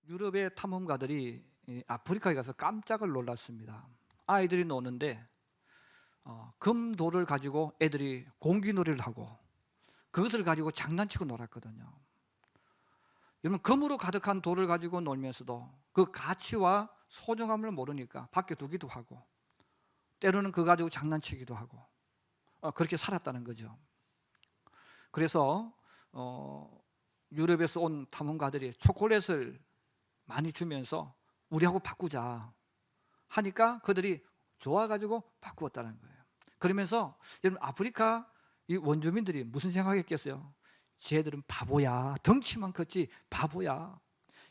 유럽의 탐험가들이 아프리카에 가서 깜짝을 놀랐습니다. 아이들이 노는데 금돌을 가지고 애들이 공기놀이를 하고 그것을 가지고 장난치고 놀았거든요. 여러분, 금으로 가득한 돌을 가지고 놀면서도 그 가치와 소중함을 모르니까 밖에 두기도 하고 때로는 그거 가지고 장난치기도 하고 그렇게 살았다는 거죠. 그래서 유럽에서 온 탐험가들이 초콜릿을 많이 주면서 우리하고 바꾸자 하니까 그들이 좋아가지고 바꾸었다는 거예요. 그러면서 여러분, 아프리카 이 원주민들이 무슨 생각했겠어요? 쟤들은 바보야, 덩치만 컸지 바보야,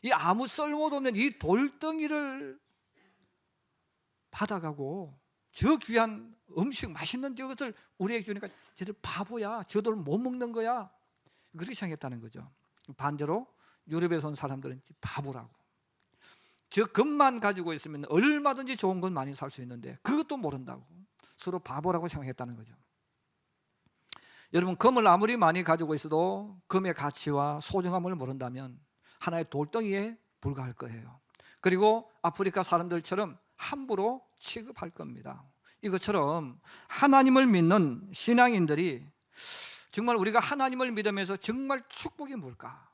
이 아무 쓸모도 없는 이 돌덩이를 받아가고 저 귀한 음식, 맛있는 저것을 우리에게 주니까 쟤들 바보야, 저 돌 못 먹는 거야, 그렇게 생각했다는 거죠. 반대로 유럽에서 온 사람들은 바보라고, 저 금만 가지고 있으면 얼마든지 좋은 건 많이 살 수 있는데 그것도 모른다고 서로 바보라고 생각했다는 거죠. 여러분, 금을 아무리 많이 가지고 있어도 금의 가치와 소중함을 모른다면 하나의 돌덩이에 불과할 거예요. 그리고 아프리카 사람들처럼 함부로 취급할 겁니다. 이것처럼 하나님을 믿는 신앙인들이 정말 우리가 하나님을 믿으면서 정말 축복이 뭘까,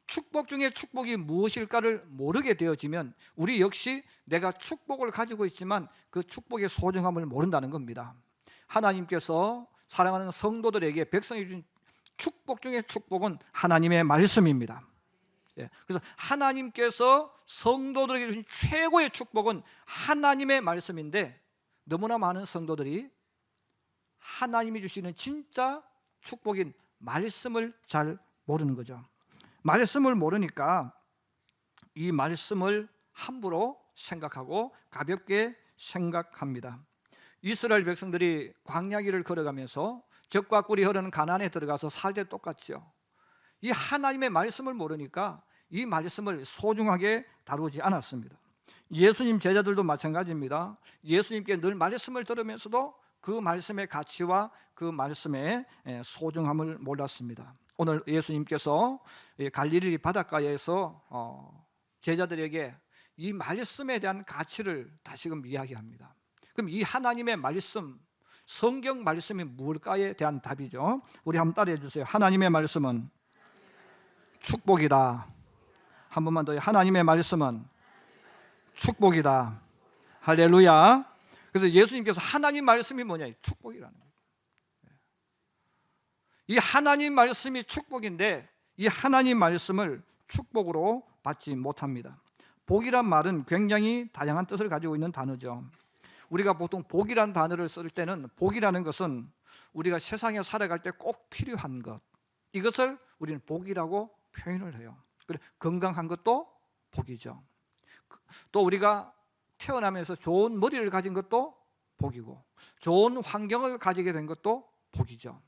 축복 중에 축복이 무엇일까를 모르게 되어지면 우리 역시 내가 축복을 가지고 있지만 그 축복의 소중함을 모른다는 겁니다. 하나님께서 사랑하는 성도들에게 백성이 준 축복 중에 축복은 하나님의 말씀입니다. 그래서 하나님께서 성도들에게 주신 최고의 축복은 하나님의 말씀인데 너무나 많은 성도들이 하나님이 주시는 진짜 축복인 말씀을 잘 모르는 거죠. 말씀을 모르니까 이 말씀을 함부로 생각하고 가볍게 생각합니다. 이스라엘 백성들이 광야길을 걸어가면서 적과 꿀이 흐르는 가나안에 들어가서 살 때 똑같죠. 이 하나님의 말씀을 모르니까 이 말씀을 소중하게 다루지 않았습니다. 예수님 제자들도 마찬가지입니다. 예수님께 늘 말씀을 들으면서도 그 말씀의 가치와 그 말씀의 소중함을 몰랐습니다. 오늘 예수님께서 갈릴리 바닷가에서 제자들에게 이 말씀에 대한 가치를 다시금 이야기합니다. 그럼 이 하나님의 말씀, 성경 말씀이 무엇일까에 대한 답이죠. 우리 한번 따라해 주세요. 하나님의 말씀은 축복이다. 한 번만 더요. 하나님의 말씀은 축복이다. 할렐루야. 그래서 예수님께서 하나님 말씀이 뭐냐? 축복이라는 거예요. 이 하나님 말씀이 축복인데 이 하나님 말씀을 축복으로 받지 못합니다. 복이란 말은 굉장히 다양한 뜻을 가지고 있는 단어죠. 우리가 보통 복이라는 단어를 쓸 때는 복이라는 것은 우리가 세상에 살아갈 때 꼭 필요한 것, 이것을 우리는 복이라고 표현을 해요. 그리고 건강한 것도 복이죠. 또 우리가 태어나면서 좋은 머리를 가진 것도 복이고 좋은 환경을 가지게 된 것도 복이죠.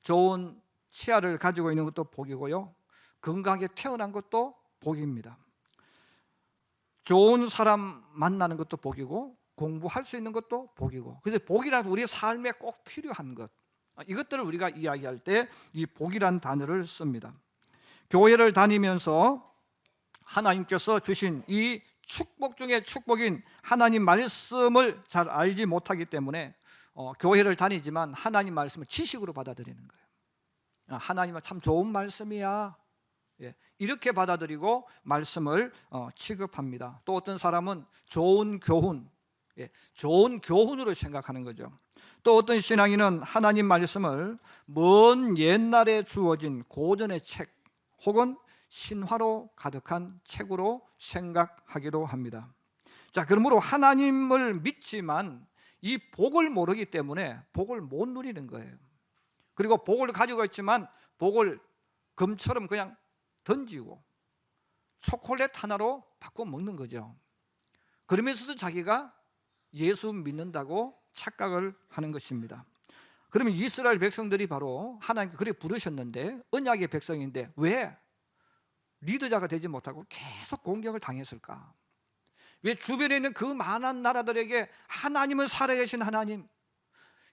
좋은 치아를 가지고 있는 것도 복이고요, 건강하게 태어난 것도 복입니다. 좋은 사람 만나는 것도 복이고 공부할 수 있는 것도 복이고, 그래서 복이란 우리 삶에 꼭 필요한 것, 이것들을 우리가 이야기할 때 이 복이란 단어를 씁니다. 교회를 다니면서 하나님께서 주신 이 축복 중에 축복인 하나님 말씀을 잘 알지 못하기 때문에 교회를 다니지만 하나님 말씀을 지식으로 받아들이는 거예요. 하나님은 참 좋은 말씀이야, 이렇게 받아들이고 말씀을 취급합니다. 또 어떤 사람은 좋은 교훈, 좋은 교훈으로 생각하는 거죠. 또 어떤 신앙인은 하나님 말씀을 먼 옛날에 주어진 고전의 책 혹은 신화로 가득한 책으로 생각하기도 합니다. 자, 그러므로 하나님을 믿지만 이 복을 모르기 때문에 복을 못 누리는 거예요. 그리고 복을 가지고 있지만 복을 금처럼 그냥 던지고 초콜릿 하나로 바꿔 먹는 거죠. 그러면서도 자기가 예수 믿는다고 착각을 하는 것입니다. 그러면 이스라엘 백성들이 바로 하나님께 그렇게 부르셨는데 언약의 백성인데 왜 리더자가 되지 못하고 계속 공격을 당했을까? 왜 주변에 있는 그 많은 나라들에게 하나님은 살아계신 하나님,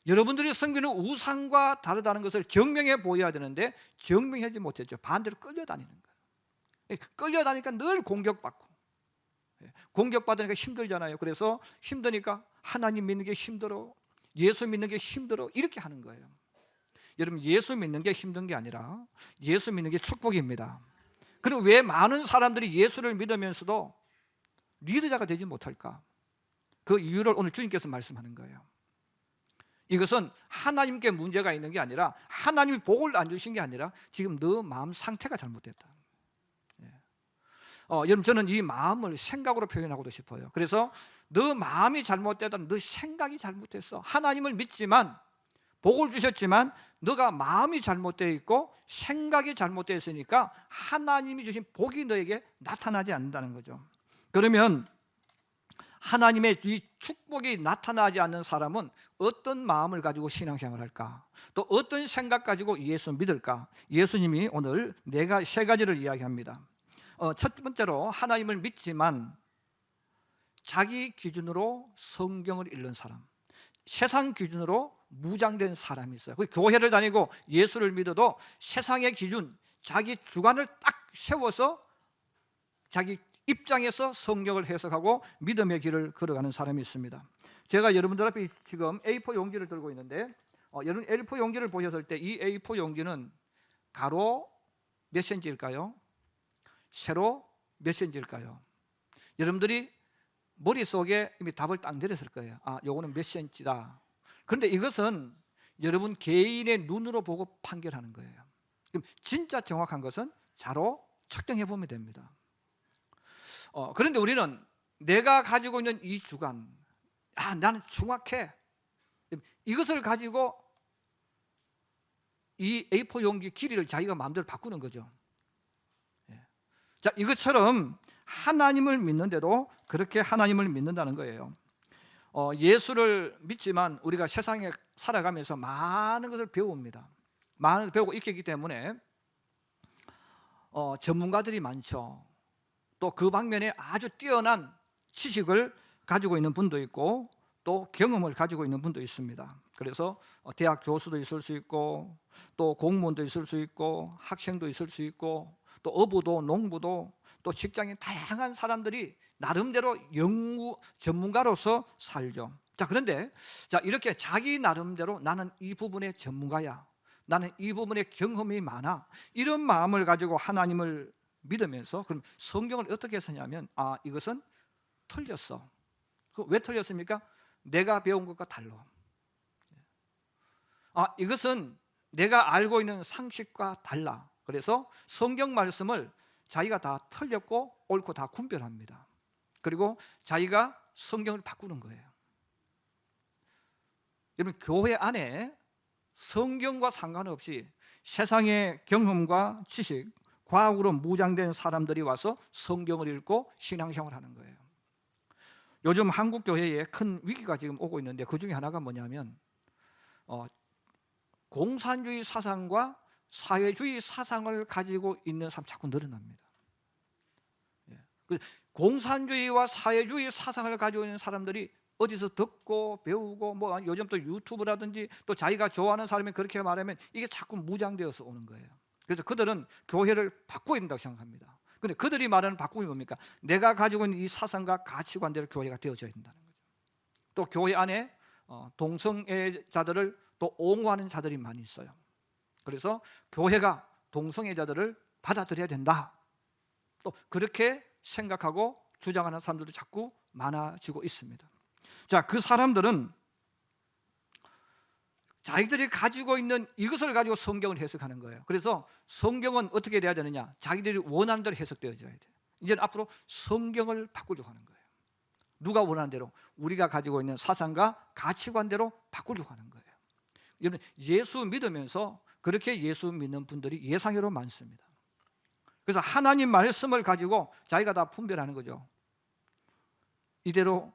여러분들이 섬기는 우상과 다르다는 것을 증명해 보여야 되는데 증명하지 못했죠. 반대로 끌려다니는 거예요. 끌려다니까 늘 공격받고, 공격받으니까 힘들잖아요. 그래서 힘드니까 하나님 믿는 게 힘들어, 예수 믿는 게 힘들어, 이렇게 하는 거예요. 여러분, 예수 믿는 게 힘든 게 아니라 예수 믿는 게 축복입니다. 그리고 왜 많은 사람들이 예수를 믿으면서도 리더자가 되지 못할까? 그 이유를 오늘 주님께서 말씀하는 거예요. 이것은 하나님께 문제가 있는 게 아니라, 하나님이 복을 안 주신 게 아니라 지금 너 마음 상태가 잘못됐다. 여러분, 저는 이 마음을 생각으로 표현하고도 싶어요. 그래서 너 마음이 잘못됐다, 너 생각이 잘못됐어. 하나님을 믿지만, 복을 주셨지만 너가 마음이 잘못되어 있고 생각이 잘못되어 있으니까 하나님이 주신 복이 너에게 나타나지 않는다는 거죠. 그러면 하나님의 이 축복이 나타나지 않는 사람은 어떤 마음을 가지고 신앙생활을 할까? 또 어떤 생각 가지고 예수 믿을까? 예수님이 오늘 세 가지를 이야기합니다. 첫 번째로, 하나님을 믿지만 자기 기준으로 성경을 읽는 사람, 세상 기준으로 무장된 사람이 있어요. 그 교회를 다니고 예수를 믿어도 세상의 기준, 자기 주관을 딱 세워서 자기 입장에서 성경을 해석하고 믿음의 길을 걸어가는 사람이 있습니다. 제가 여러분들 앞에 지금 A4 용지를 들고 있는데, 여러분 A4 용지를 보셨을 때 이 A4 용지는 가로 몇 센치일까요? 세로 몇 센치일까요? 여러분들이 머릿속에 이미 답을 딱 내렸을 거예요. 요거는 몇 센치다. 그런데 이것은 여러분 개인의 눈으로 보고 판결하는 거예요. 그럼 진짜 정확한 것은 자로 측정해 보면 됩니다. 그런데 우리는 내가 가지고 있는 이 주관, 나는 정확해, 이것을 가지고 이 A4 용지 길이를 자기가 마음대로 바꾸는 거죠. 자, 이것처럼 하나님을 믿는데도 그렇게 하나님을 믿는다는 거예요. 예수를 믿지만 우리가 세상에 살아가면서 많은 것을 배웁니다. 많은 것을 배우고 있기 때문에 전문가들이 많죠. 또 그 방면에 아주 뛰어난 지식을 가지고 있는 분도 있고 또 경험을 가지고 있는 분도 있습니다. 그래서 대학 교수도 있을 수 있고 또 공무원도 있을 수 있고 학생도 있을 수 있고 또 어부도 농부도 또 직장인, 다양한 사람들이 나름대로 연구 전문가로서 살죠. 자, 그런데 이렇게 자기 나름대로 나는 이 부분의 전문가야, 나는 이 부분에 경험이 많아, 이런 마음을 가지고 하나님을 믿으면서 그럼 성경을 어떻게 쓰냐면 이것은 틀렸어. 왜 틀렸습니까? 내가 배운 것과 달라. 이것은 내가 알고 있는 상식과 달라. 그래서 성경 말씀을 자기가 다 틀렸고 옳고 다 분별합니다. 그리고 자기가 성경을 바꾸는 거예요. 여러분, 교회 안에 성경과 상관없이 세상의 경험과 지식, 과학으로 무장된 사람들이 와서 성경을 읽고 신앙생활을 하는 거예요. 요즘 한국 교회에 큰 위기가 지금 오고 있는데 그 중에 하나가 뭐냐면 공산주의 사상과 사회주의 사상을 가지고 있는 사람 자꾸 늘어납니다. 공산주의와 사회주의 사상을 가지고 있는 사람들이 어디서 듣고 배우고 요즘 또 유튜브라든지 또 자기가 좋아하는 사람이 그렇게 말하면 이게 자꾸 무장되어서 오는 거예요. 그래서 그들은 교회를 바꿔야 된다고 생각합니다. 그런데 그들이 말하는 바꿈이 뭡니까? 내가 가지고 있는 이 사상과 가치관대로 교회가 되어져야 된다는 거죠. 또 교회 안에 동성애자들을 또 옹호하는 자들이 많이 있어요. 그래서 교회가 동성애자들을 받아들여야 된다, 또 그렇게 생각하고 주장하는 사람들도 자꾸 많아지고 있습니다. 자, 그 사람들은 자기들이 가지고 있는 이것을 가지고 성경을 해석하는 거예요. 그래서 성경은 어떻게 돼야 되느냐? 자기들이 원하는 대로 해석되어져야 돼요. 이제는 앞으로 성경을 바꾸려고 하는 거예요. 누가 원하는 대로, 우리가 가지고 있는 사상과 가치관대로 바꾸려고 하는 거예요. 여러분, 예수 믿으면서 그렇게 예수 믿는 분들이 예상외로 많습니다. 그래서 하나님 말씀을 가지고 자기가 다 분별하는 거죠. 이대로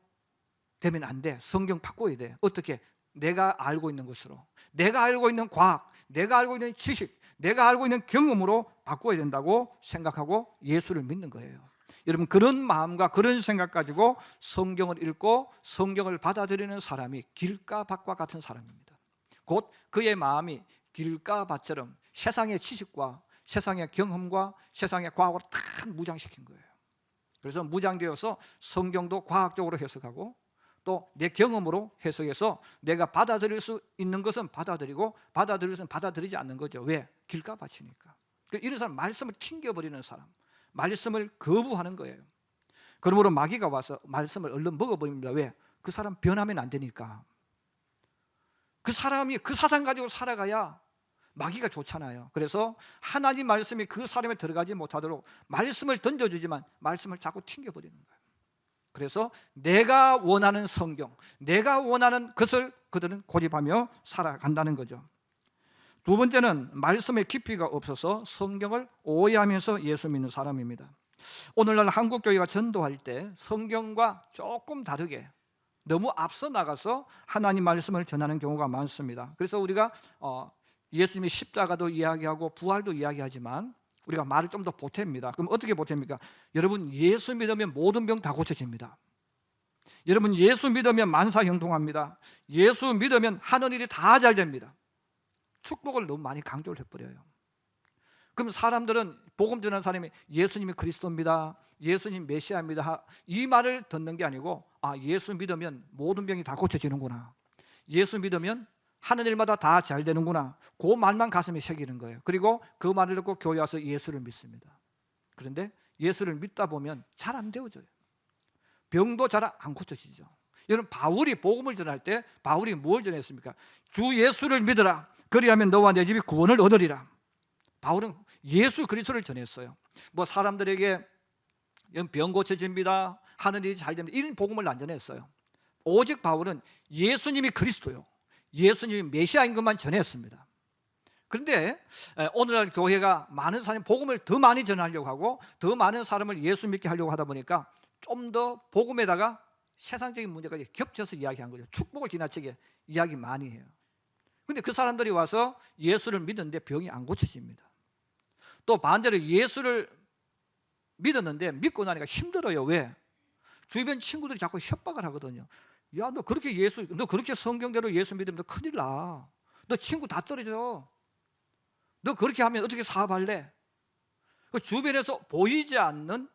되면 안 돼. 성경 바꿔야 돼. 어떻게? 내가 알고 있는 것으로, 내가 알고 있는 과학, 내가 알고 있는 지식, 내가 알고 있는 경험으로 바꿔야 된다고 생각하고 예수를 믿는 거예요. 여러분, 그런 마음과 그런 생각 가지고 성경을 읽고 성경을 받아들이는 사람이 길가 밭과 같은 사람입니다. 곧 그의 마음이 길가 밭처럼 세상의 지식과 세상의 경험과 세상의 과학으로 다 무장시킨 거예요. 그래서 무장되어서 성경도 과학적으로 해석하고 또 내 경험으로 해석해서 내가 받아들일 수 있는 것은 받아들이고 받아들일 것은 받아들이지 않는 거죠. 왜? 길가 바치니까. 이런 사람, 말씀을 튕겨버리는 사람, 말씀을 거부하는 거예요. 그러므로 마귀가 와서 말씀을 얼른 먹어버립니다. 왜? 그 사람 변하면 안 되니까. 그 사람이 그 사상 가지고 살아가야 마귀가 좋잖아요. 그래서 하나님 말씀이 그 사람에 들어가지 못하도록 말씀을 던져주지만 말씀을 자꾸 튕겨버리는 거예요. 그래서 내가 원하는 성경, 내가 원하는 것을 그들은 고집하며 살아간다는 거죠. 두 번째는 말씀의 깊이가 없어서 성경을 오해하면서 예수 믿는 사람입니다. 오늘날 한국교회가 전도할 때 성경과 조금 다르게 너무 앞서 나가서 하나님 말씀을 전하는 경우가 많습니다. 그래서 우리가 예수님의 십자가도 이야기하고 부활도 이야기하지만 우리가 말을 좀 더 보탭니다. 그럼 어떻게 보탭니까? 여러분, 예수 믿으면 모든 병 다 고쳐집니다. 여러분, 예수 믿으면 만사 형통합니다. 예수 믿으면 하는 일이 다 잘 됩니다. 축복을 너무 많이 강조를 해버려요. 그럼 사람들은, 복음 전하는 사람이 예수님이 그리스도입니다, 예수님 메시아입니다, 이 말을 듣는 게 아니고, 예수 믿으면 모든 병이 다 고쳐지는구나, 예수 믿으면 하는 일마다 다 잘 되는구나, 그 말만 가슴에 새기는 거예요. 그리고 그 말을 듣고 교회 와서 예수를 믿습니다. 그런데 예수를 믿다 보면 잘 안 되어져요. 병도 잘 안 고쳐지죠. 여러분, 바울이 복음을 전할 때 바울이 뭘 전했습니까? 주 예수를 믿으라, 그리하면 너와 내 집이 구원을 얻으리라. 바울은 예수 그리스도를 전했어요. 뭐 사람들에게 병 고쳐집니다, 하는 일이 잘 됩니다, 이런 복음을 안 전했어요. 오직 바울은 예수님이 그리스도요, 예수님이 메시아인 것만 전했습니다. 그런데 오늘날 교회가 많은 사람이 복음을 더 많이 전하려고 하고 더 많은 사람을 예수 믿게 하려고 하다 보니까 좀 더 복음에다가 세상적인 문제까지 겹쳐서 이야기한 거죠. 축복을 지나치게 이야기 많이 해요. 그런데 그 사람들이 와서 예수를 믿는데 병이 안 고쳐집니다. 또 반대로 예수를 믿었는데 믿고 나니까 힘들어요. 왜? 주변 친구들이 자꾸 협박을 하거든요. 야, 너 그렇게 성경대로 예수 믿으면 너 큰일 나. 너 친구 다 떨어져. 너 그렇게 하면 어떻게 사업할래? 그 주변에서 보이지 않는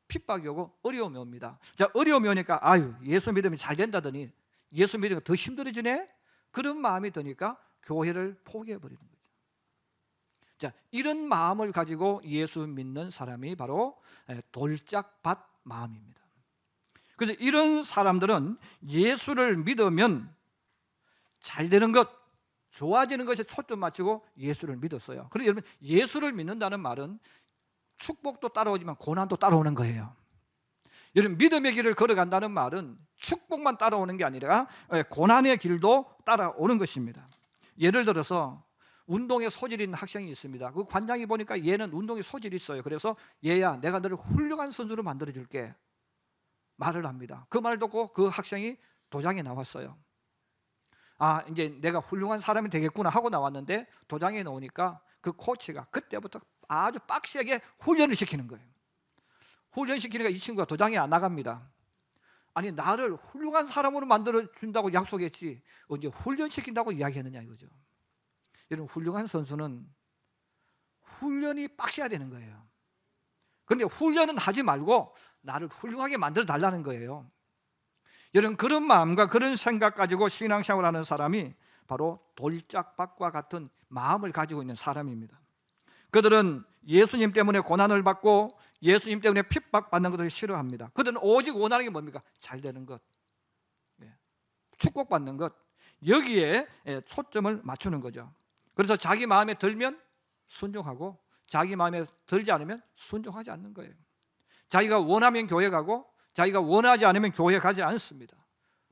핍박이 오고 어려움이 옵니다. 자, 어려움이 오니까 예수 믿으면 잘 된다더니 예수 믿으면 더 힘들어지네? 그런 마음이 드니까 교회를 포기해버리는 거죠. 자, 이런 마음을 가지고 예수 믿는 사람이 바로 돌짝밭 마음입니다. 그래서 이런 사람들은 예수를 믿으면 잘 되는 것, 좋아지는 것에 초점 맞추고 예수를 믿었어요. 그런데 여러분, 예수를 믿는다는 말은 축복도 따라오지만 고난도 따라오는 거예요. 여러분, 믿음의 길을 걸어간다는 말은 축복만 따라오는 게 아니라 고난의 길도 따라오는 것입니다. 예를 들어서 운동에 소질이 있는 학생이 있습니다. 그 관장이 보니까 얘는 운동에 소질이 있어요. 그래서 얘야, 내가 너를 훌륭한 선수로 만들어줄게 말을 합니다. 그 말을 듣고 그 학생이 도장에 나왔어요. 이제 내가 훌륭한 사람이 되겠구나 하고 나왔는데 도장에 나오니까 그 코치가 그때부터 아주 빡세게 훈련을 시키는 거예요. 훈련시키니까 이 친구가 도장에 안 나갑니다. 아니, 나를 훌륭한 사람으로 만들어준다고 약속했지 언제 훈련시킨다고 이야기했느냐 이거죠. 여러분, 훌륭한 선수는 훈련이 빡세야 되는 거예요. 그런데 훈련은 하지 말고 나를 훌륭하게 만들어 달라는 거예요. 여러분, 그런 마음과 그런 생각 가지고 신앙생활을 하는 사람이 바로 돌짝밭과 같은 마음을 가지고 있는 사람입니다. 그들은 예수님 때문에 고난을 받고 예수님 때문에 핍박받는 것을 싫어합니다. 그들은 오직 원하는 게 뭡니까? 잘 되는 것, 축복받는 것, 여기에 초점을 맞추는 거죠. 그래서 자기 마음에 들면 순종하고 자기 마음에 들지 않으면 순종하지 않는 거예요. 자기가 원하면 교회 가고 자기가 원하지 않으면 교회 가지 않습니다.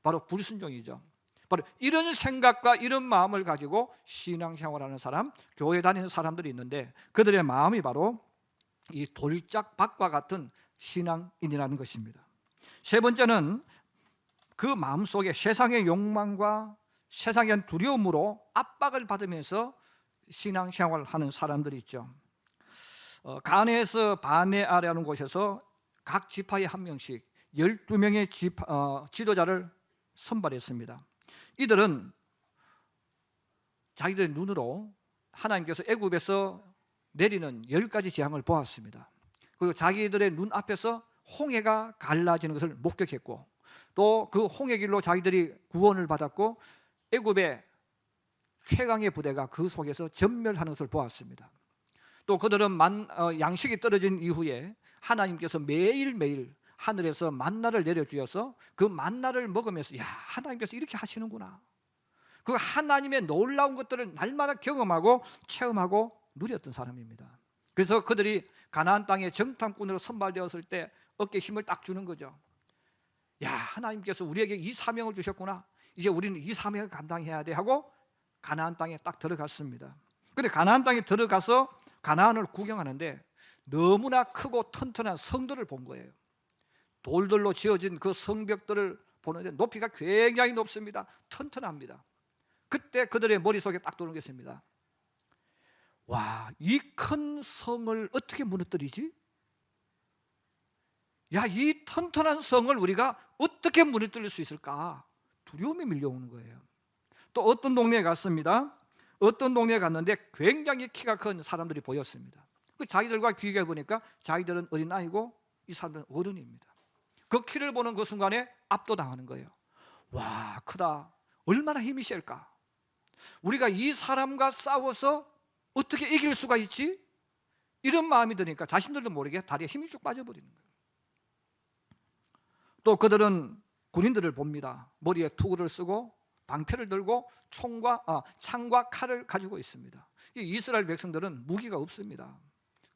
바로 불순종이죠. 바로 이런 생각과 이런 마음을 가지고 신앙생활하는 사람, 교회 다니는 사람들이 있는데 그들의 마음이 바로 이 돌짝밭과 같은 신앙인이라는 것입니다. 세 번째는 그 마음속에 세상의 욕망과 세상의 두려움으로 압박을 받으면서 신앙생활을 하는 사람들이 있죠. 가네에서 바네아라는 곳에서 각 지파에 한 명씩 12명의 지도자를 선발했습니다. 이들은 자기들의 눈으로 하나님께서 애굽에서 내리는 10가지 재앙을 보았습니다. 그리고 자기들의 눈 앞에서 홍해가 갈라지는 것을 목격했고, 또 그 홍해 길로 자기들이 구원을 받았고, 애굽의 최강의 부대가 그 속에서 전멸하는 것을 보았습니다. 또 그들은 양식이 떨어진 이후에 하나님께서 매일매일 하늘에서 만나를 내려주셔서 그 만나를 먹으면서, 야, 하나님께서 이렇게 하시는구나, 그 하나님의 놀라운 것들을 날마다 경험하고 체험하고 누렸던 사람입니다. 그래서 그들이 가나안 땅의 정탐꾼으로 선발되었을 때 어깨에 힘을 딱 주는 거죠. 야, 하나님께서 우리에게 이 사명을 주셨구나, 이제 우리는 이 사명을 감당해야 돼 하고 가나안 땅에 딱 들어갔습니다. 그런데 가나안 땅에 들어가서 가나안을 구경하는데 너무나 크고 튼튼한 성들을 본 거예요. 돌들로 지어진 그 성벽들을 보는데 높이가 굉장히 높습니다. 튼튼합니다. 그때 그들의 머릿속에 딱 도는 게 있습니다. 와, 이 큰 성을 어떻게 무너뜨리지? 야, 이 튼튼한 성을 우리가 어떻게 무너뜨릴 수 있을까? 두려움이 밀려오는 거예요. 또 어떤 동네에 갔습니다. 어떤 동네에 갔는데 굉장히 키가 큰 사람들이 보였습니다. 그 자기들과 비교해 보니까 자기들은 어린아이고 이 사람들은 어른입니다. 그 키를 보는 그 순간에 압도당하는 거예요. 와, 크다. 얼마나 힘이 셀까? 우리가 이 사람과 싸워서 어떻게 이길 수가 있지? 이런 마음이 드니까 자신들도 모르게 다리에 힘이 쭉 빠져버리는 거예요. 또 그들은 군인들을 봅니다. 머리에 투구를 쓰고 방패를 들고 창과 칼을 가지고 있습니다. 이 이스라엘 백성들은 무기가 없습니다.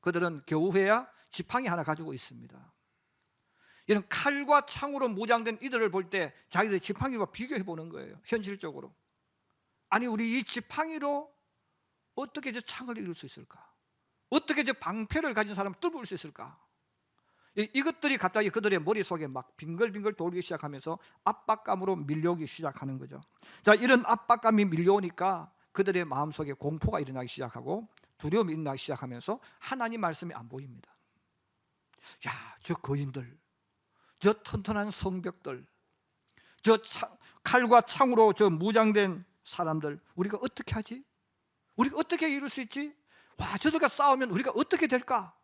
그들은 겨우해야 지팡이 하나 가지고 있습니다. 이런 칼과 창으로 무장된 이들을 볼 때 자기들이 지팡이와 비교해 보는 거예요. 현실적으로. 아니, 우리 이 지팡이로 어떻게 저 창을 이길 수 있을까? 어떻게 저 방패를 가진 사람을 뚫을 수 있을까? 이것들이 갑자기 그들의 머릿속에 막 빙글빙글 돌기 시작하면서 압박감으로 밀려오기 시작하는 거죠. 자, 이런 압박감이 밀려오니까 그들의 마음속에 공포가 일어나기 시작하고 두려움이 일어나기 시작하면서 하나님 말씀이 안 보입니다. 야, 저 거인들, 저 튼튼한 성벽들, 저 칼과 창으로 저 무장된 사람들, 우리가 어떻게 하지? 우리가 어떻게 이룰 수 있지? 와, 저들과 싸우면 우리가 어떻게 될까?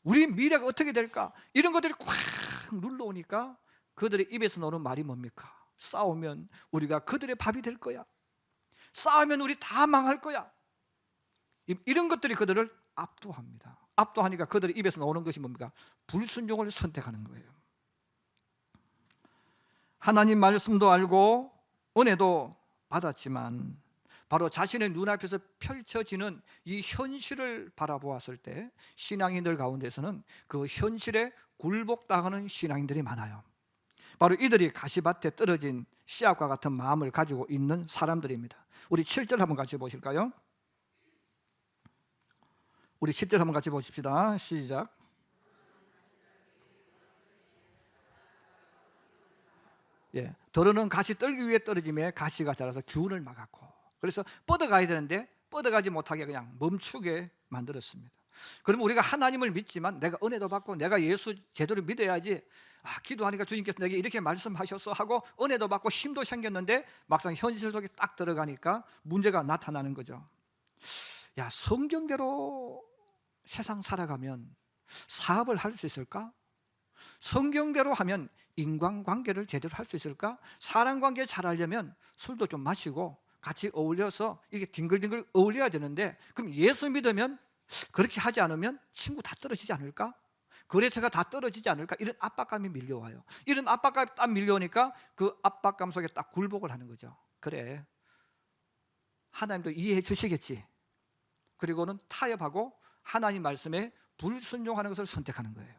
우리 미래가 어떻게 될까? 이런 것들이 꽉 눌러오니까 그들의 입에서 나오는 말이 뭡니까? 싸우면 우리가 그들의 밥이 될 거야. 싸우면 우리 다 망할 거야. 이런 것들이 그들을 압도합니다. 압도하니까 그들의 입에서 나오는 것이 뭡니까? 불순종을 선택하는 거예요. 하나님 말씀도 알고 은혜도 받았지만 바로 자신의 눈앞에서 펼쳐지는 이 현실을 바라보았을 때 신앙인들 가운데서는 그 현실에 굴복당하는 신앙인들이 많아요. 바로 이들이 가시밭에 떨어진 씨앗과 같은 마음을 가지고 있는 사람들입니다. 우리 7절 한번 같이 보실까요? 우리 10절 한번 같이 보십시다. 시작. 예, 더러는 가시 떨기 위해 떨어짐에 가시가 자라서 기운을 막았고, 그래서 뻗어가야 되는데 뻗어가지 못하게 그냥 멈추게 만들었습니다. 그러면 우리가 하나님을 믿지만 내가 은혜도 받고 내가 예수 제대로 믿어야지, 기도하니까 주님께서 내게 이렇게 말씀하셔서 하고 은혜도 받고 힘도 생겼는데 막상 현실 속에 딱 들어가니까 문제가 나타나는 거죠. 야, 성경대로 세상 살아가면 사업을 할 수 있을까? 성경대로 하면 인간관계를 제대로 할 수 있을까? 사람관계 잘 하려면 술도 좀 마시고 같이 어울려서 이렇게 뒹글뒹글 어울려야 되는데, 그럼 예수 믿으면 그렇게 하지 않으면 친구 다 떨어지지 않을까? 거래처가 다 떨어지지 않을까? 이런 압박감이 밀려와요. 이런 압박감이 딱 밀려오니까 그 압박감 속에 딱 굴복을 하는 거죠. 그래, 하나님도 이해해 주시겠지. 그리고는 타협하고 하나님 말씀에 불순종하는 것을 선택하는 거예요.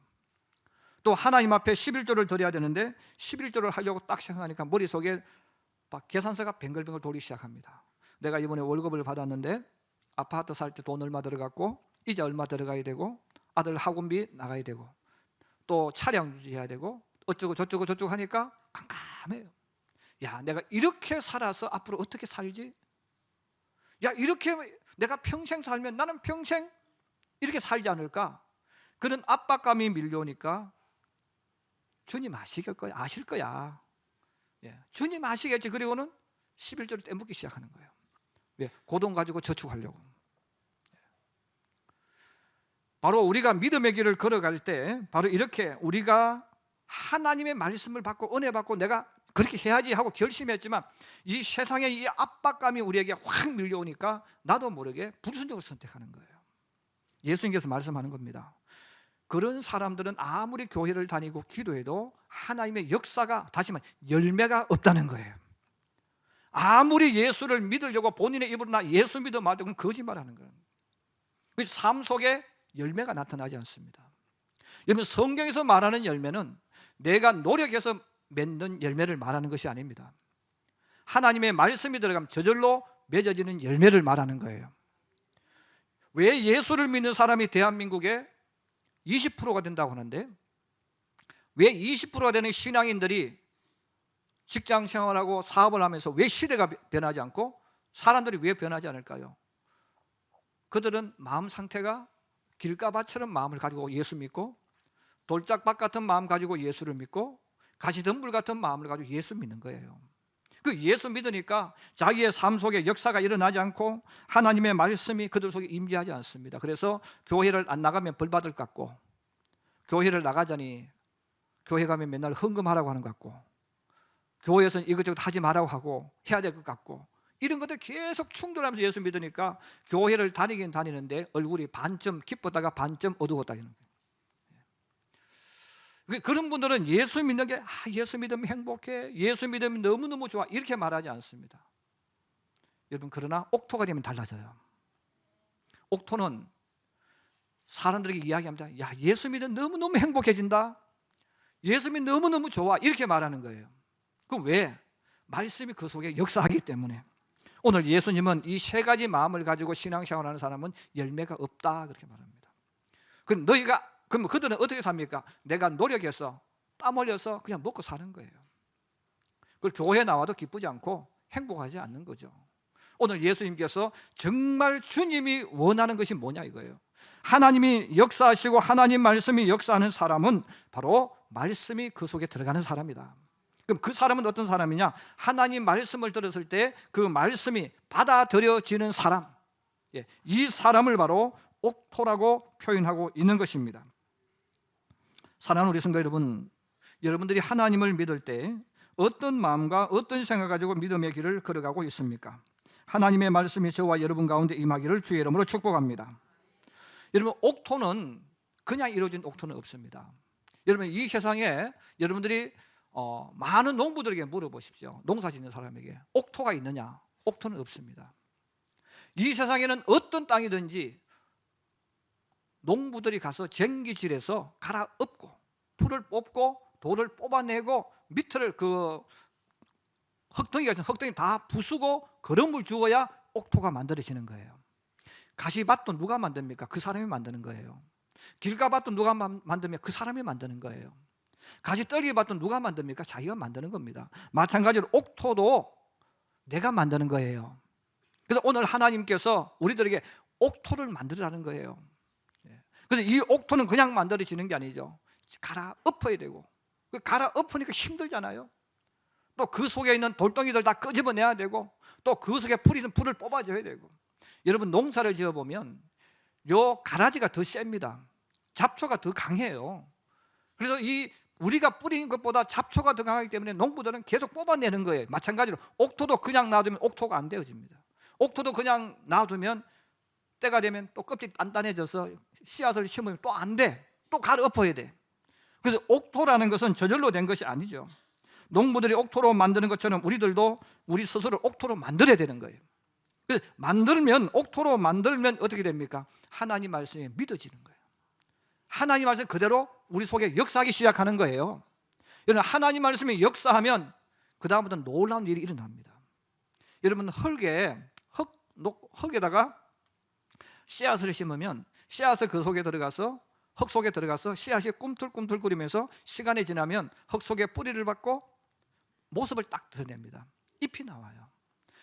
또 하나님 앞에 11조를 드려야 되는데 11조를 하려고 딱 생각하니까 머릿속에 막 계산서가 뱅글뱅글 돌기 시작합니다. 내가 이번에 월급을 받았는데 아파트 살 때 돈 얼마 들어갔고 이자 얼마 들어가야 되고 아들 학원비 나가야 되고 또 차량 유지해야 되고 어쩌고 저쩌고 하니까 깜깜해요. 야, 내가 이렇게 살아서 앞으로 어떻게 살지? 야, 이렇게 내가 평생 살면 나는 평생 이렇게 살지 않을까? 그런 압박감이 밀려오니까 주님 아실 거야. 예, 주님 아시겠지. 그리고는 11조를 떼먹기 시작하는 거예요. 왜? 그 돈 가지고 저축하려고. 바로 우리가 믿음의 길을 걸어갈 때 바로 이렇게 우리가 하나님의 말씀을 받고 은혜 받고 내가 그렇게 해야지 하고 결심했지만 이 세상의 이 압박감이 우리에게 확 밀려오니까 나도 모르게 불순종을 선택하는 거예요. 예수님께서 말씀하는 겁니다. 그런 사람들은 아무리 교회를 다니고 기도해도 하나님의 역사가, 다시 말해 열매가 없다는 거예요. 아무리 예수를 믿으려고 본인의 입으로 나 예수 믿어 말도 그건 거짓말하는 거예요. 삶 속에 열매가 나타나지 않습니다. 여러분, 성경에서 말하는 열매는 내가 노력해서 맺는 열매를 말하는 것이 아닙니다. 하나님의 말씀이 들어가면 저절로 맺어지는 열매를 말하는 거예요. 왜 예수를 믿는 사람이 대한민국에 20%가 된다고 하는데 왜 20%가 되는 신앙인들이 직장 생활하고 사업을 하면서 왜 시대가 변하지 않고 사람들이 왜 변하지 않을까요? 그들은 마음 상태가 길가밭처럼 마음을 가지고 예수 믿고 돌짝밭 같은 마음 가지고 예수를 믿고 가시덤불 같은 마음을 가지고 예수 믿는 거예요. 그 예수 믿으니까 자기의 삶 속에 역사가 일어나지 않고 하나님의 말씀이 그들 속에 임재하지 않습니다. 그래서 교회를 안 나가면 벌 받을 것 같고, 교회를 나가자니 교회 가면 맨날 헌금하라고 하는 것 같고, 교회에서는 이것저것 하지 말라고 하고 해야 될 것 같고, 이런 것들 계속 충돌하면서 예수 믿으니까 교회를 다니긴 다니는데 얼굴이 반쯤 기뻤다가 반쯤 어두웠다는 거예요. 그런 분들은 예수 믿는 게 예수 믿으면 행복해, 예수 믿으면 너무너무 좋아, 이렇게 말하지 않습니다. 여러분, 그러나 옥토가 되면 달라져요. 옥토는 사람들에게 이야기합니다. 야, 예수 믿으면 너무너무 행복해진다, 예수 믿으면 너무너무 좋아, 이렇게 말하는 거예요. 그럼 왜? 말씀이 그 속에 역사하기 때문에. 오늘 예수님은 이 세 가지 마음을 가지고 신앙생활하는 사람은 열매가 없다, 그렇게 말합니다. 그럼 그럼 그들은 어떻게 삽니까? 내가 노력해서 땀 흘려서 그냥 먹고 사는 거예요. 그리고 교회 나와도 기쁘지 않고 행복하지 않는 거죠. 오늘 예수님께서 정말 주님이 원하는 것이 뭐냐 이거예요. 하나님이 역사하시고 하나님 말씀이 역사하는 사람은 바로 말씀이 그 속에 들어가는 사람이다. 그럼 그 사람은 어떤 사람이냐? 하나님 말씀을 들었을 때 그 말씀이 받아들여지는 사람, 이 사람을 바로 옥토라고 표현하고 있는 것입니다. 사랑하는 우리 성도 여러분, 여러분들이 하나님을 믿을 때 어떤 마음과 어떤 생각을 가지고 믿음의 길을 걸어가고 있습니까? 하나님의 말씀이 저와 여러분 가운데 임하기를 주의 이름으로 축복합니다. 여러분, 옥토는 그냥 이루어진 옥토는 없습니다. 여러분, 이 세상에 여러분들이 많은 농부들에게 물어보십시오. 농사 짓는 사람에게 옥토가 있느냐? 옥토는 없습니다. 이 세상에는 어떤 땅이든지 농부들이 가서 쟁기질해서 갈아엎고 풀을 뽑고 돌을 뽑아내고 밑을 그 흙덩이가 있으면 흙덩이 다 부수고 거름을 주어야 옥토가 만들어지는 거예요. 가시밭도 누가 만듭니까? 그 사람이 만드는 거예요. 길가밭도 누가 만들면 그 사람이 만드는 거예요. 가시떨기밭도 누가 만듭니까? 자기가 만드는 겁니다. 마찬가지로 옥토도 내가 만드는 거예요. 그래서 오늘 하나님께서 우리들에게 옥토를 만들으라는 거예요. 그래서 이 옥토는 그냥 만들어지는 게 아니죠. 갈아엎어야 되고, 갈아엎으니까 힘들잖아요. 또 그 속에 있는 돌덩이들 다 끄집어내야 되고, 또 그 속에 풀이 있으면 풀을 뽑아줘야 되고. 여러분, 농사를 지어보면 요 가라지가 더 셉니다. 잡초가 더 강해요. 그래서 우리가 뿌리는 것보다 잡초가 더 강하기 때문에 농부들은 계속 뽑아내는 거예요. 마찬가지로 옥토도 그냥 놔두면 옥토가 안 되어집니다. 옥토도 그냥 놔두면 때가 되면 또 껍질이 단단해져서 씨앗을 심으면 또 안 돼. 또 갈아엎어야 돼. 그래서 옥토라는 것은 저절로 된 것이 아니죠. 농부들이 옥토로 만드는 것처럼 우리들도 우리 스스로 옥토로 만들어야 되는 거예요. 그래서 옥토로 만들면 어떻게 됩니까? 하나님 말씀이 믿어지는 거예요. 하나님 말씀 그대로 우리 속에 역사하기 시작하는 거예요. 여러분, 하나님 말씀이 역사하면 그 다음부터는 놀라운 일이 일어납니다. 여러분, 흙에다가 씨앗을 심으면 씨앗을 그 속에 들어가서 흙 속에 들어가서 씨앗이 꿈틀꿈틀거리면서 시간이 지나면 흙 속에 뿌리를 받고 모습을 딱 드러냅니다. 잎이 나와요.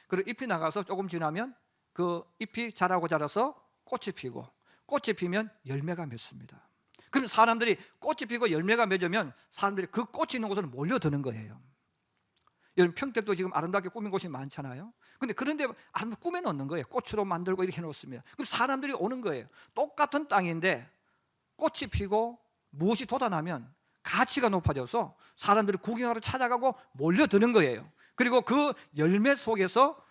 그리고 잎이 나가서 조금 지나면 그 잎이 자라서 꽃이 피고, 꽃이 피면 열매가 맺습니다. 그럼 사람들이 꽃이 피고 열매가 맺으면 사람들이 그 꽃이 있는 곳으로 몰려드는 거예요. 여러분, 평택도 지금 아름답게 꾸민 곳이 많잖아요. 근데 그런데 아름답게 꾸며놓는 거예요. 꽃으로 만들고 이렇게 해놓습니다. 그럼 사람들이 오는 거예요. 똑같은 땅인데 꽃이 피고 무엇이 돋아나면 가치가 높아져서 사람들이 구경하러 찾아가고 몰려드는 거예요. 그리고 그 열매 속에서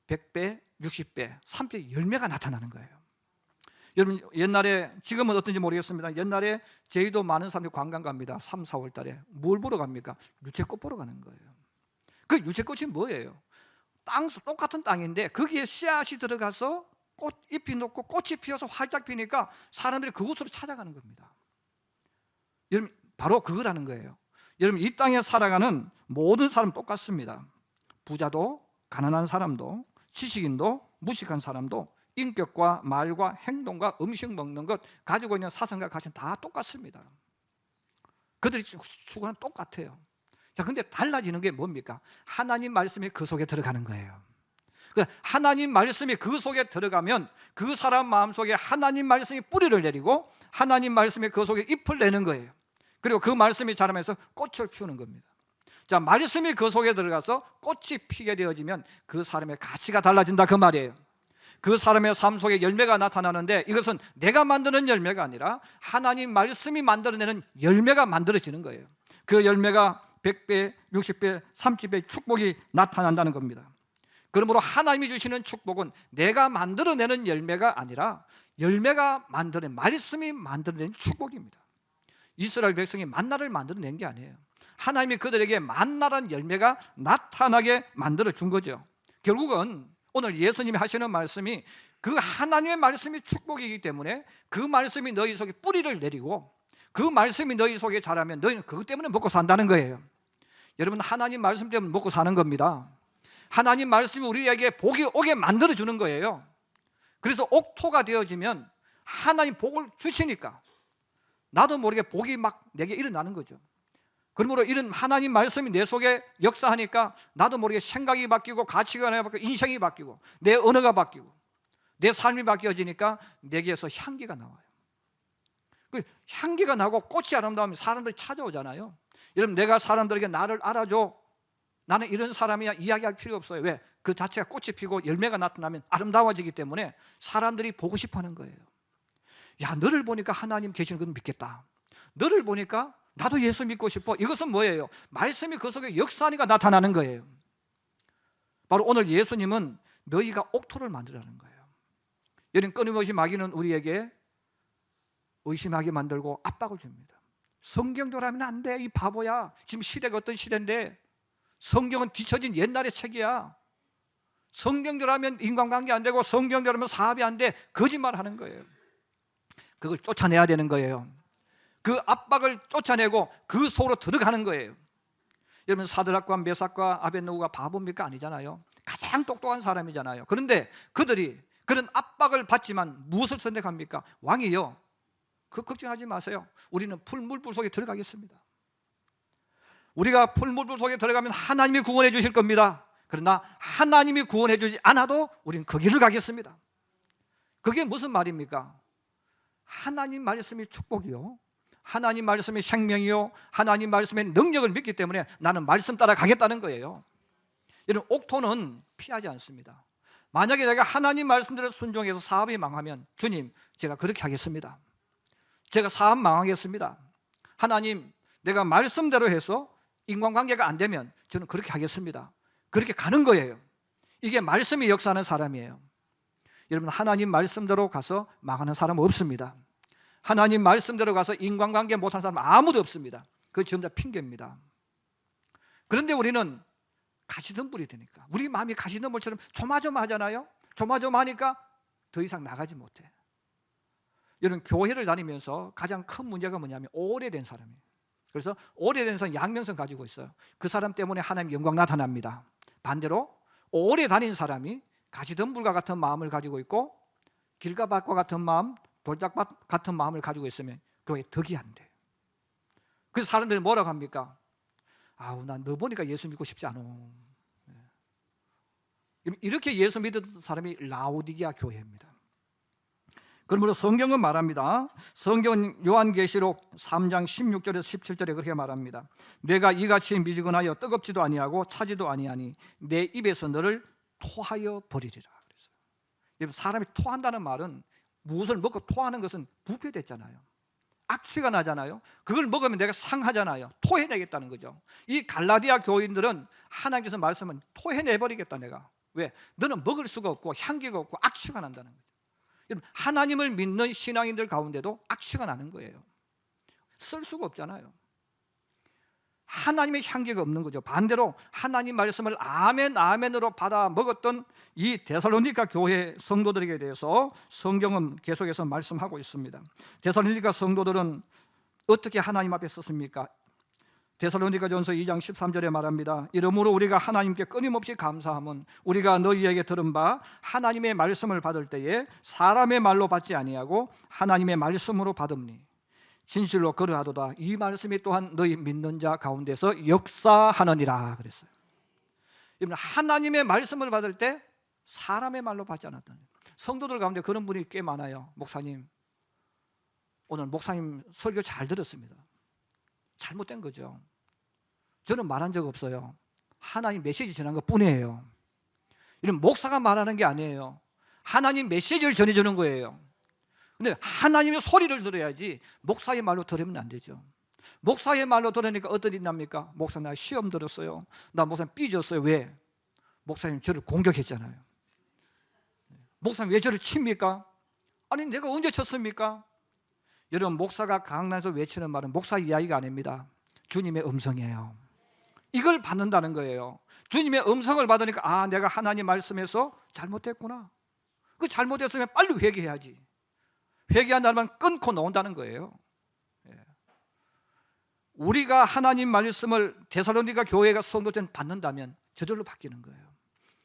100배, 60배, 3배 열매가 나타나는 거예요. 여러분, 옛날에, 지금은 어떤지 모르겠습니다. 옛날에 제주도 많은 사람들이 관광 갑니다. 3, 4월 달에. 뭘 보러 갑니까? 유채꽃 보러 가는 거예요. 그 유채꽃이 뭐예요? 똑같은 땅인데 거기에 씨앗이 들어가서 잎이 녹고 꽃이 피어서 활짝 피니까 사람들이 그곳으로 찾아가는 겁니다. 여러분, 바로 그거라는 거예요. 여러분, 이 땅에 살아가는 모든 사람 똑같습니다. 부자도 가난한 사람도 지식인도 무식한 사람도 인격과 말과 행동과 음식 먹는 것, 가지고 있는 사상과 가치는 다 똑같습니다. 그들이 추구는 똑같아요. 자, 근데 달라지는 게 뭡니까? 하나님 말씀이 그 속에 들어가는 거예요. 하나님 말씀이 그 속에 들어가면 그 사람 마음속에 하나님 말씀이 뿌리를 내리고 하나님 말씀이 그 속에 잎을 내는 거예요. 그리고 그 말씀이 자라면서 꽃을 피우는 겁니다. 자, 말씀이 그 속에 들어가서 꽃이 피게 되어지면 그 사람의 가치가 달라진다, 그 말이에요. 그 사람의 삶 속에 열매가 나타나는데 이것은 내가 만드는 열매가 아니라 하나님 말씀이 만들어내는 열매가 만들어지는 거예요. 그 열매가 100배, 60배, 30배 축복이 나타난다는 겁니다. 그러므로 하나님이 주시는 축복은 내가 만들어내는 열매가 아니라 열매가 만들어낸, 말씀이 만들어낸 축복입니다. 이스라엘 백성이 만나를 만들어낸 게 아니에요. 하나님이 그들에게 만나라는 열매가 나타나게 만들어 준 거죠. 결국은 오늘 예수님이 하시는 말씀이 그 하나님의 말씀이 축복이기 때문에 그 말씀이 너희 속에 뿌리를 내리고 그 말씀이 너희 속에 자라면 너희는 그것 때문에 먹고 산다는 거예요. 여러분, 하나님 말씀 때문에 먹고 사는 겁니다. 하나님 말씀이 우리에게 복이 오게 만들어주는 거예요. 그래서 옥토가 되어지면 하나님 복을 주시니까 나도 모르게 복이 막 내게 일어나는 거죠. 그러므로 이런 하나님 말씀이 내 속에 역사하니까 나도 모르게 생각이 바뀌고 가치관이 바뀌고 인생이 바뀌고 내 언어가 바뀌고 내 삶이 바뀌어지니까 내게서 향기가 나와요. 그 향기가 나고 꽃이 아름다우면 사람들이 찾아오잖아요. 여러분, 내가 사람들에게 나를 알아줘, 나는 이런 사람이야 이야기할 필요 없어요. 왜? 그 자체가 꽃이 피고 열매가 나타나면 아름다워지기 때문에 사람들이 보고 싶어하는 거예요. 야, 너를 보니까 하나님 계시는 건 믿겠다. 너를 보니까 나도 예수 믿고 싶어. 이것은 뭐예요? 말씀이 그 속에 역사하니까 나타나는 거예요. 바로 오늘 예수님은 너희가 옥토를 만들라는 거예요. 여러분, 끊임없이 마귀는 우리에게 의심하게 만들고 압박을 줍니다. 성경대로 하면 안 돼, 이 바보야. 지금 시대가 어떤 시대인데 성경은 뒤처진 옛날의 책이야. 성경대로 하면 인간관계 안 되고 성경대로 하면 사업이 안 돼. 거짓말하는 거예요. 그걸 쫓아내야 되는 거예요. 그 압박을 쫓아내고 그 속으로 들어가는 거예요. 여러분, 사드락과 메삭과 아벳느고가 바보입니까? 아니잖아요. 가장 똑똑한 사람이잖아요. 그런데 그들이 그런 압박을 받지만 무엇을 선택합니까? 왕이요, 그 걱정하지 마세요. 우리는 풀물불 속에 들어가겠습니다. 우리가 풀물불 속에 들어가면 하나님이 구원해 주실 겁니다. 그러나 하나님이 구원해 주지 않아도 우리는 그 길을 가겠습니다. 그게 무슨 말입니까? 하나님 말씀이 축복이요, 하나님 말씀이 생명이요, 하나님 말씀의 능력을 믿기 때문에 나는 말씀 따라 가겠다는 거예요. 이런 옥토는 피하지 않습니다. 만약에 내가 하나님 말씀대로 순종해서 사업이 망하면 주님, 제가 그렇게 하겠습니다. 제가 사업 망하겠습니다. 하나님, 내가 말씀대로 해서 인간관계가 안 되면 저는 그렇게 하겠습니다. 그렇게 가는 거예요. 이게 말씀이 역사하는 사람이에요. 여러분, 하나님 말씀대로 가서 망하는 사람은 없습니다. 하나님 말씀대로 가서 인간관계 못하는 사람은 아무도 없습니다. 그건 전부 다 핑계입니다. 그런데 우리는 가시덤불이 되니까, 우리 마음이 가시덤불처럼 조마조마하잖아요. 조마조마하니까 더 이상 나가지 못해. 여러분, 교회를 다니면서 가장 큰 문제가 뭐냐면 오래된 사람이에요. 그래서 오래된 사람 양면성 가지고 있어요. 그 사람 때문에 하나님 영광 나타납니다. 반대로 오래 다닌 사람이 가시덤불과 같은 마음을 가지고 있고 길가밭과 같은 마음, 돌짝밭 같은 마음을 가지고 있으면 교회 덕이 안 돼. 그래서 사람들이 뭐라고 합니까? 아우, 난 너 보니까 예수 믿고 싶지 않아. 이렇게 예수 믿었던 사람이 라오디게아 교회입니다. 그러므로 성경은 말합니다. 성경은 요한계시록 3장 16절에서 17절에 그렇게 말합니다. 내가 이같이 미지근하여 뜨겁지도 아니하고 차지도 아니하니 내 입에서 너를 토하여 버리리라 그랬어요. 사람이 토한다는 말은 무엇을 먹고 토하는 것은 부패됐잖아요. 악취가 나잖아요. 그걸 먹으면 내가 상하잖아요. 토해내겠다는 거죠. 이 갈라디아 교인들은 하나님께서 말씀은 토해내버리겠다 내가. 왜? 너는 먹을 수가 없고 향기가 없고 악취가 난다는 거죠. 여러분, 하나님을 믿는 신앙인들 가운데도 악취가 나는 거예요. 쓸 수가 없잖아요. 하나님의 향기가 없는 거죠. 반대로 하나님 말씀을 아멘 아멘으로 받아 먹었던 이 데살로니가 교회 성도들에게 대해서 성경은 계속해서 말씀하고 있습니다. 데살로니가 성도들은 어떻게 하나님 앞에 섰습니까? 데살로니가전서 2장 13절에 말합니다. 이러므로 우리가 하나님께 끊임없이 감사함은 우리가 너희에게 들은 바 하나님의 말씀을 받을 때에 사람의 말로 받지 아니하고 하나님의 말씀으로 받음니 진실로 그러하도다. 이 말씀이 또한 너희 믿는 자 가운데서 역사하느니라 그랬어요. 하나님의 말씀을 받을 때 사람의 말로 받지 않았다는 거예요. 성도들 가운데 그런 분이 꽤 많아요. 목사님, 오늘 목사님 설교 잘 들었습니다. 잘못된 거죠. 저는 말한 적 없어요. 하나님 메시지 전한 것 뿐이에요. 이런 목사가 말하는 게 아니에요. 하나님 메시지를 전해주는 거예요. 근데 하나님의 소리를 들어야지 목사의 말로 들으면 안 되죠. 목사의 말로 들으니까 어떤 일이 납니까? 목사 나 시험 들었어요. 나 목사님 삐졌어요. 왜? 목사님 저를 공격했잖아요. 목사님 왜 저를 칩니까? 아니 내가 언제 쳤습니까? 여러분, 목사가 강단에서 외치는 말은 목사 이야기가 아닙니다. 주님의 음성이에요. 이걸 받는다는 거예요. 주님의 음성을 받으니까 아, 내가 하나님 말씀에서 잘못했구나. 그 잘못했으면 빨리 회개해야지. 회개한다는 말은 끊고 놓는다는 거예요. 우리가 하나님 말씀을 데살로니가 교회가 성도들은 받는다면 저절로 바뀌는 거예요.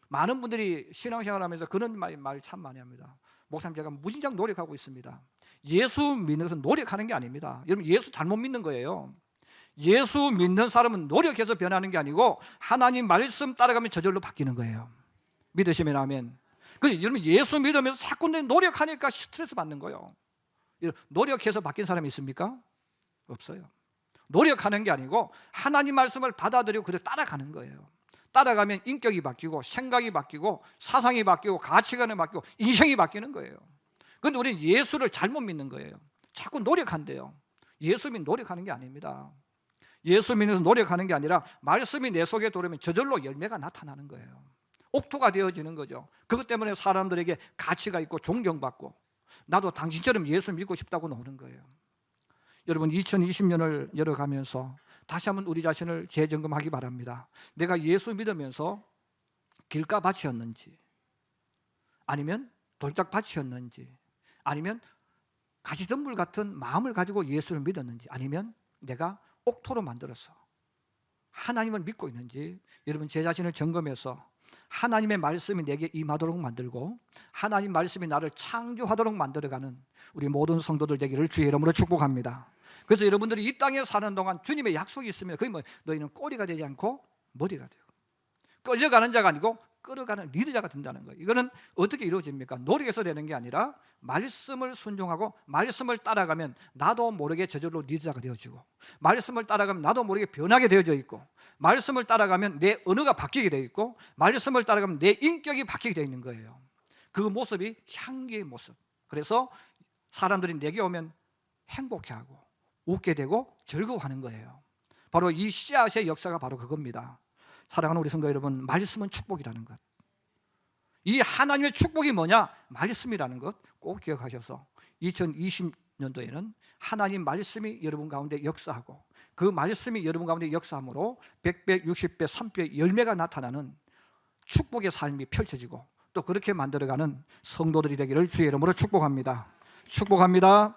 많은 분들이 신앙생활하면서 그런 말 참 많이 합니다. 목사님 제가 무진장 노력하고 있습니다. 예수 믿는 것은 노력하는 게 아닙니다. 여러분, 예수 잘못 믿는 거예요. 예수 믿는 사람은 노력해서 변하는 게 아니고 하나님 말씀 따라가면 저절로 바뀌는 거예요. 믿으시면 아멘. 여러분, 예수 믿으면서 자꾸 노력하니까 스트레스 받는 거예요. 노력해서 바뀐 사람이 있습니까? 없어요. 노력하는 게 아니고 하나님 말씀을 받아들이고 그대로 따라가는 거예요. 따라가면 인격이 바뀌고 생각이 바뀌고 사상이 바뀌고 가치관이 바뀌고 인생이 바뀌는 거예요. 그런데 우리는 예수를 잘못 믿는 거예요. 자꾸 노력한대요. 예수 믿는 노력하는 게 아닙니다. 예수 믿는 노력하는 게 아니라 말씀이 내 속에 들어오면 저절로 열매가 나타나는 거예요. 옥토가 되어지는 거죠. 그것 때문에 사람들에게 가치가 있고 존경받고 나도 당신처럼 예수 믿고 싶다고 나오는 거예요. 여러분, 2020년을 열어가면서 다시 한번 우리 자신을 재점검하기 바랍니다. 내가 예수 믿으면서 길가밭이었는지, 아니면 돌짝밭이었는지, 아니면 가시덤불 같은 마음을 가지고 예수를 믿었는지, 아니면 내가 옥토로 만들어서 하나님을 믿고 있는지, 여러분 제 자신을 점검해서 하나님의 말씀이 내게 임하도록 만들고 하나님 말씀이 나를 창조하도록 만들어가는 우리 모든 성도들 되기를 주의 이름으로 축복합니다. 그래서 여러분들이 이 땅에 사는 동안 주님의 약속이 있으면 그게 뭐 너희는 꼬리가 되지 않고 머리가 되고 끌려가는 자가 아니고 끌어가는 리더자가 된다는 거예요. 이거는 어떻게 이루어집니까? 노력해서 되는 게 아니라 말씀을 순종하고 말씀을 따라가면 나도 모르게 저절로 리더자가 되어지고, 말씀을 따라가면 나도 모르게 변하게 되어져 있고, 말씀을 따라가면 내 언어가 바뀌게 되어 있고, 말씀을 따라가면 내 인격이 바뀌게 되어 있는 거예요. 그 모습이 향기의 모습. 그래서 사람들이 내게 오면 행복해하고 웃게 되고 즐거워하는 거예요. 바로 이 씨앗의 역사가 바로 그겁니다. 사랑하는 우리 성도 여러분, 말씀은 축복이라는 것, 이 하나님의 축복이 뭐냐? 말씀이라는 것 꼭 기억하셔서 2020년도에는 하나님 말씀이 여러분 가운데 역사하고 그 말씀이 여러분 가운데 역사함으로 100배, 60배, 3배 열매가 나타나는 축복의 삶이 펼쳐지고 또 그렇게 만들어가는 성도들이 되기를 주의 이름으로 축복합니다. 축복합니다.